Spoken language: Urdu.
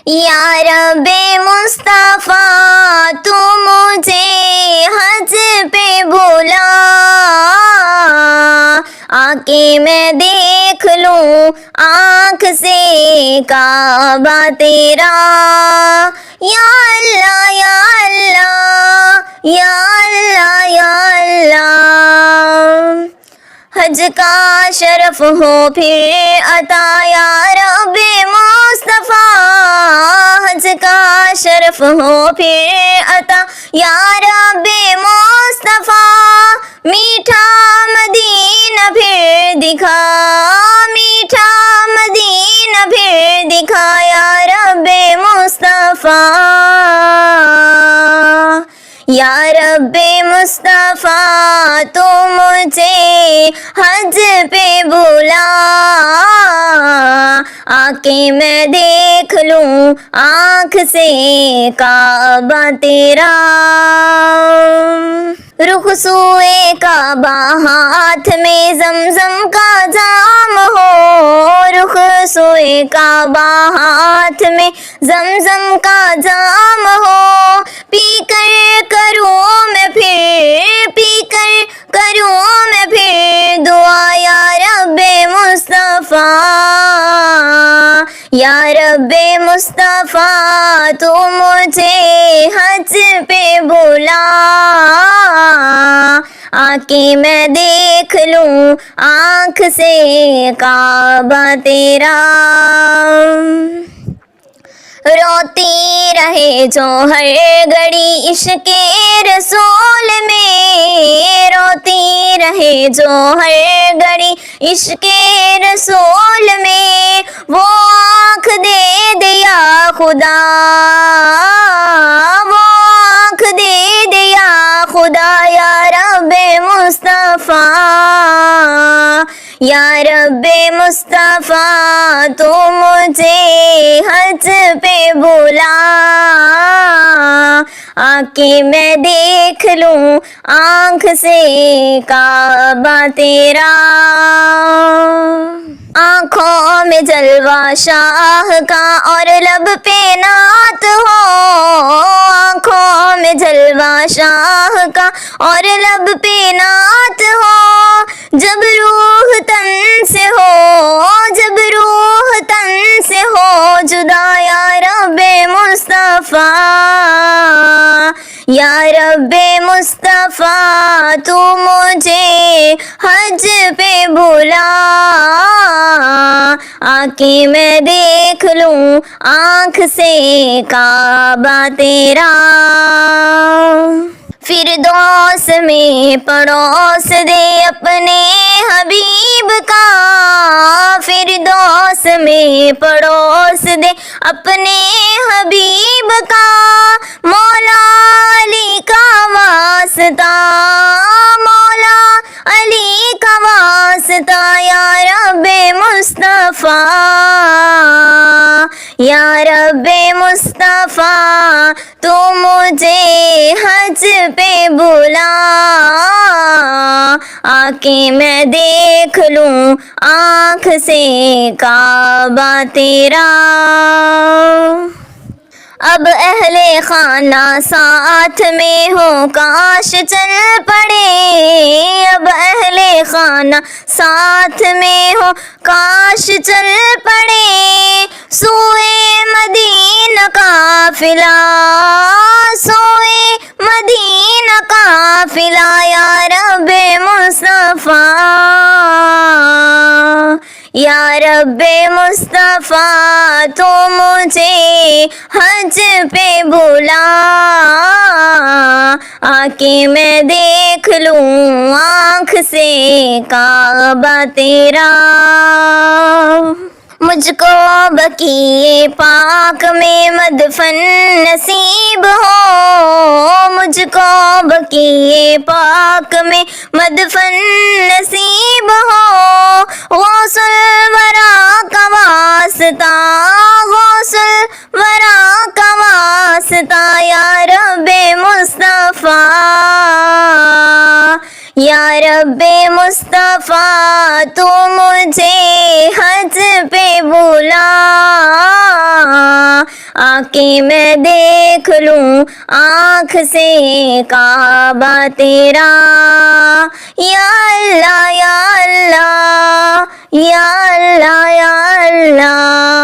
یا رب مصطفیٰ تو مجھے حج پہ بلا، آ کے میں دیکھ لوں آنکھ سے کعبہ تیرا، یا اللہ یا اللہ یا اللہ یا اللہ۔ حج کا شرف ہو پھر عطا یا رب مصطفیٰ، حج کا شرف ہو پھر عطا یا رب مصطفیٰ، میٹھا مدینہ پھر دکھا، میٹھا مدینہ پھر دکھا یا رب مصطفیٰ، یا رب مصطفیٰ تو مجھے حج پہ بلا، آ کے میں دیکھ لوں آنکھ سے کعبہ تیرا، رخ سوئے کعبہ ہاتھ میں زمزم کا جام ہو، رخ سوئے کعبہ ہاتھ میں زمزم کا جام ہو، پی کر کروں میں پھر، پی کر کروں میں پھر دعا یا رب مصطفیٰ، یا رب مصطفیٰ تو مجھے حج پہ بلا، آ کے میں دیکھ لوں آنکھ سے کعبہ تیرا، روتی رہے جو ہر گھڑی عشق رسول میں، روتی رہے جو ہر گھڑی عشق رسول میں، وہ آنکھ دے دیا خدا، وہ آنکھ دے دیا خدا یا رب مصطفیٰ، یا رب مصطفیٰ تو مجھے حج پہ بلا، آ کے میں دیکھ لوں آنکھ سے کعبہ تیرا، آنکھوں میں جلوہ شاہ کا اور لب پہ نعت ہو، آنکھوں میں جلوہ شاہ کا اور لب پہ نعت ہو، جب روح تن سے ہو، جب روح تن سے ہو جدا یا رب مصطفیٰ، یا رب مصطفیٰ تو مجھے حج پہ بلا، آ کے میں دیکھ لوں آنکھ سے کعبہ تیرا، فردوس میں پڑوس دے اپنے حبیب کا، فردوس میں پڑوس دے اپنے حبیب کا، مولا علی کا واسطہ، مولا علی کا واسطہ یا رب مصطفیٰ، یا رب مصطفیٰ تو مجھے حج پہ بلا، آ کے میں دیکھ لوں آنکھ سے کعبہ تیرا، اب اہل خانہ ساتھ میں ہو کاش چل پڑے، اب اہل خانہ ساتھ میں ہو کاش چل پڑے، سوئے مدینہ قافلہ، سوئے مدینہ قافلہ یا رب مصطفیٰ، یا رب مصطفیٰ تو مجھے حج پہ بلا، آ کے میں دیکھ لوں آنکھ سے کعبہ تیرا، مجھ کو بقیع پاک میں مدفن نصیب ہو، مجھ کو بقیع پاک میں مدفن نصیب ہو، غوث الورا کا واسطہ، غوث الورا کا واسطہ یا رب مصطفیٰ، یا رب مصطفیٰ تو مجھے حج پہ بلا، کہ میں دیکھ لوں آنکھ سے کعبہ تیرا، یا اللہ یا اللہ یا اللہ یا اللہ۔